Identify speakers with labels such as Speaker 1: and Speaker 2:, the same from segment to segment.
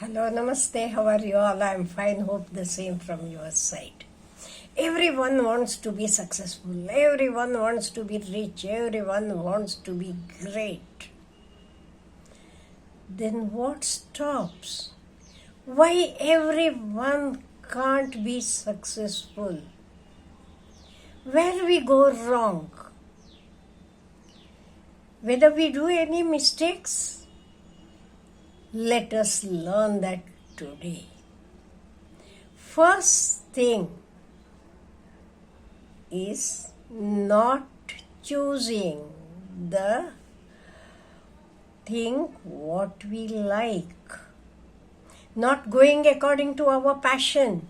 Speaker 1: Hello, namaste. How are you all? I'm fine. Hope the same from your side. Everyone wants to be successful. Everyone wants to be rich. Everyone wants to be great. Then what stops? Why everyone can't be successful? Where we go wrong? Whether we do any mistakes? Let us learn that today. First thing is not choosing the thing what we like, not going according to our passion,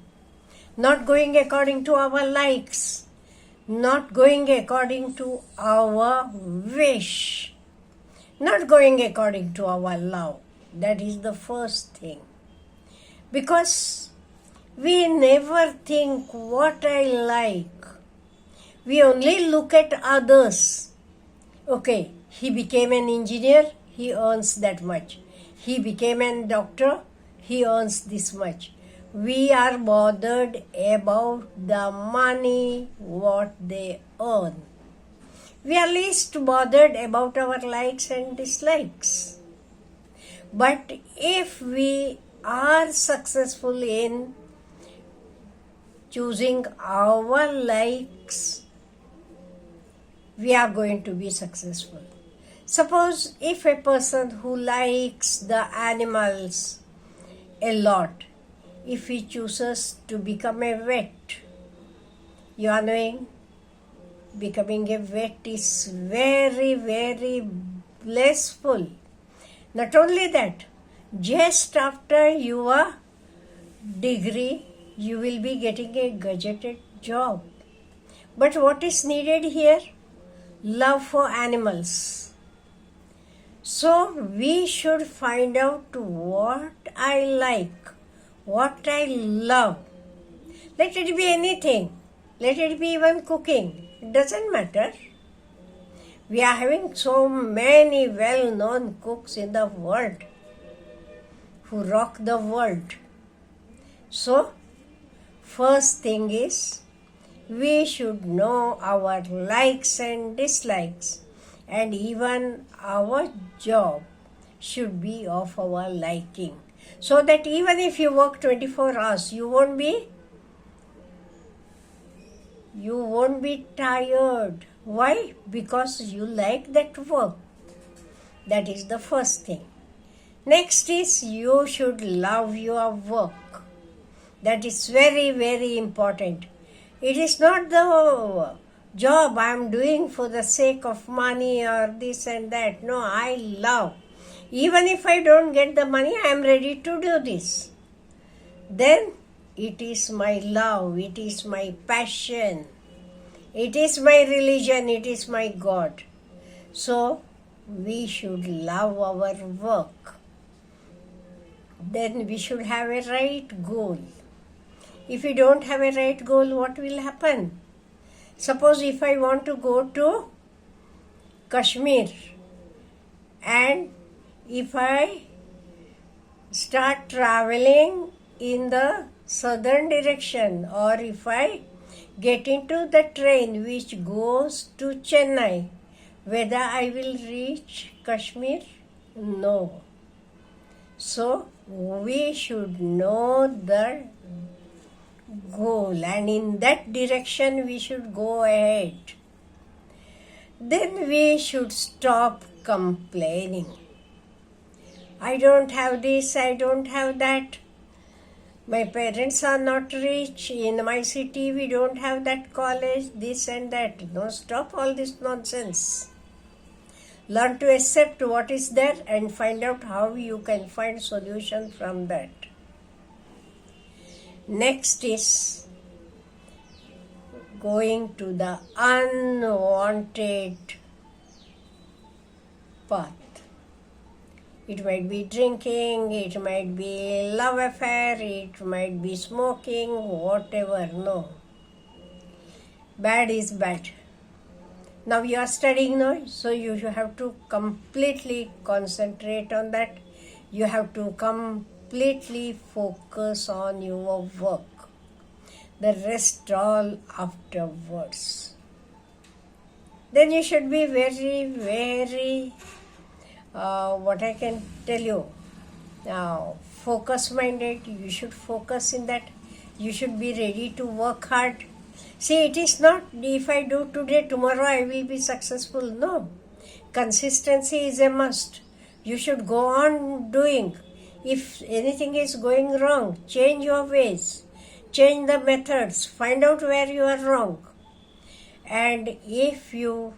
Speaker 1: not going according to our likes, not going according to our wish, not going according to our love. That is the first thing. Because we never think what I like. We only look at others. Okay, he became an engineer, he earns that much. He became a doctor, he earns this much. We are bothered about the money, what they earn. We are least bothered about our likes and dislikes. But if we are successful in choosing our likes, we are going to be successful. Suppose if a person who likes the animals a lot, if he chooses to become a vet, you are knowing, becoming a vet is very, very blissful. Not only that, just after your degree, you will be getting a gadgeted job. But what is needed here? Love for animals. So we should find out what I like, what I love. Let it be anything. Let it be even cooking. It doesn't matter. We are having so many well-known cooks in the world who rock the world. So, first thing is, we should know our likes and dislikes, and even our job should be of our liking. So that even if you work 24 hours, you won't be tired. Why? Because you like that work. That is the first thing. Next is you should love your work. That is very, very important. It is not the job I am doing for the sake of money or this and that. No, I love. Even if I don't get the money, I am ready to do this. Then it is my love, it is my passion. It is my religion, it is my God. So, we should love our work. Then we should have a right goal. If we don't have a right goal, what will happen? Suppose if I want to go to Kashmir and if I start traveling in the southern direction, or if I get into the train which goes to Chennai, whether I will reach Kashmir? No. So, we should know the goal, and in that direction we should go ahead. Then we should stop complaining. I don't have this, I don't have that. My parents are not rich. In my city, we don't have that college, this and that. No, stop all this nonsense. Learn to accept what is there and find out how you can find solution from that. Next is going to the unwanted path. It might be drinking, it might be love affair, it might be smoking, whatever, no. Bad is bad. Now you are studying now, so you have to completely concentrate on that. You have to come completely focus on your work. The rest all afterwards. Then you should be very, very, what I can tell you, focus minded. You should focus in that. You should be ready to work hard. See, it is not if I do today, tomorrow I will be successful. No. Consistency is a must. You should go on doing. If anything is going wrong, change your ways. Change the methods. Find out where you are wrong. And if you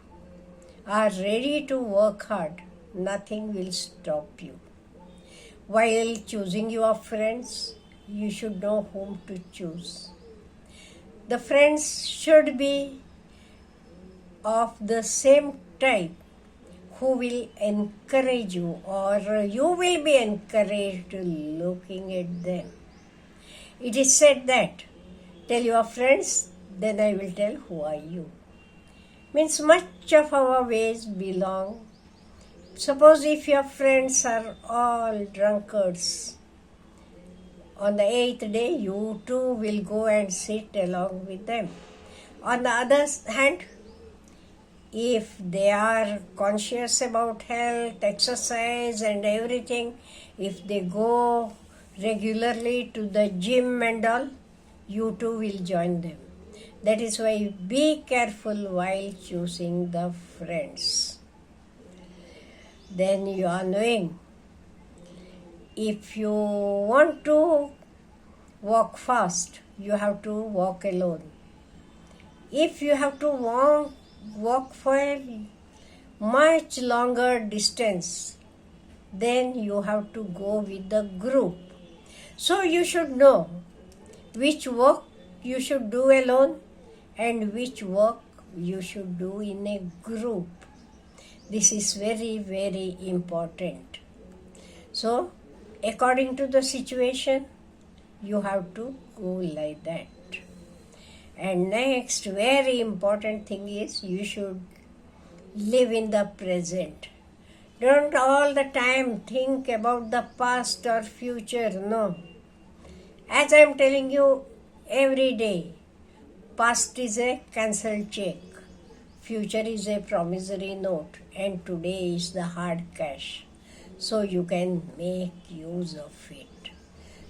Speaker 1: are ready to work hard, nothing will stop you. While choosing your friends, you should know whom to choose. The friends should be of the same type who will encourage you, or you will be encouraged looking at them. It is said that, tell your friends, then I will tell who are you. Means much of our ways belong. Suppose if your friends are all drunkards, on the 8th day you too will go and sit along with them. On the other hand, if they are conscious about health, exercise and everything, if they go regularly to the gym and all, you too will join them. That is why be careful while choosing the friends. Then you are knowing, if you want to walk fast, you have to walk alone. If you have to walk for a much longer distance, then you have to go with the group. So you should know which work you should do alone and which work you should do in a group. This is very, very important. So, according to the situation, you have to go like that. And next, very important thing is you should live in the present. Don't all the time think about the past or future, no. As I am telling you every day, past is a cancelled check, future is a promissory note, and today is the hard cash. So you can make use of it.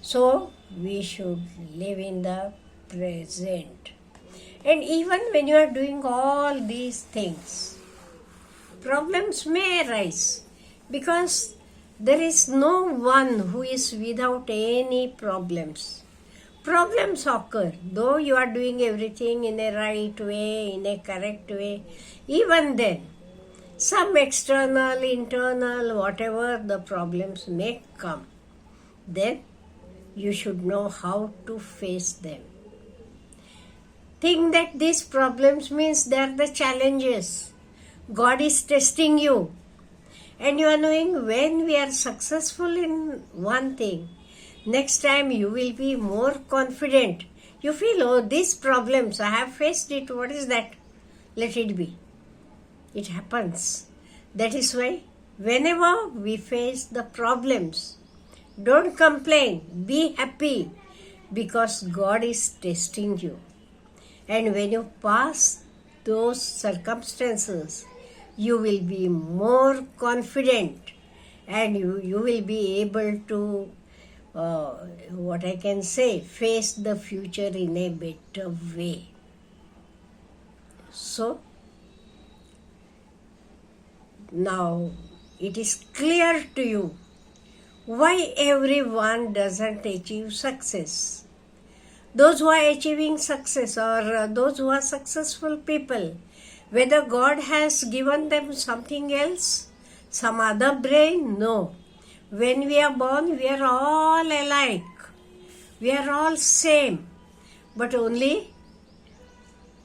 Speaker 1: So we should live in the present. And even when you are doing all these things, problems may arise because there is no one who is without any problems. Problems occur, though you are doing everything in a right way, in a correct way. Even then, some external, internal, whatever the problems may come, then you should know how to face them. Think that these problems means they are the challenges. God is testing you. And you are knowing when we are successful in one thing, next time you will be more confident. You feel, oh, these problems, I have faced it. What is that? Let it be. It happens. That is why whenever we face the problems, don't complain. Be happy because God is testing you. And when you pass those circumstances, you will be more confident and you will be able to, face the future in a better way. So, now it is clear to you why everyone doesn't achieve success. Those who are achieving success or those who are successful people, whether God has given them something else, some other brain, no. When we are born, we are all alike. We are all same. But only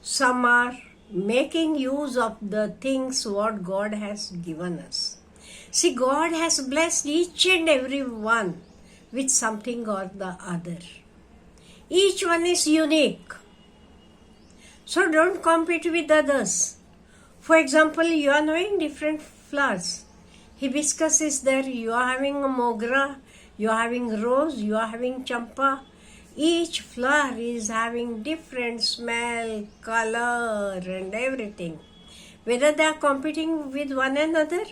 Speaker 1: some are making use of the things what God has given us. See, God has blessed each and every one with something or the other. Each one is unique. So don't compete with others. For example, you are knowing different flowers. Hibiscus is there, you are having a mogra, You are having rose, you are having champa. Each flower is having different smell, color, and everything. Whether they are competing with one another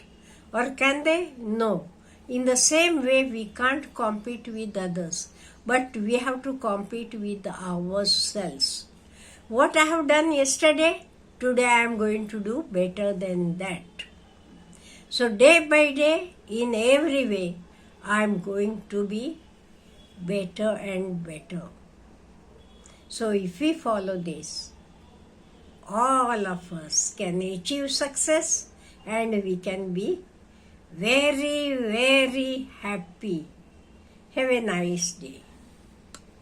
Speaker 1: or can they? No. In the same way, we can't compete with others, but we have to compete with ourselves. What I have done yesterday, today I am going to do better than that. So day by day, in every way, I am going to be better and better. So if we follow this, all of us can achieve success and we can be very, very happy. Have a nice day.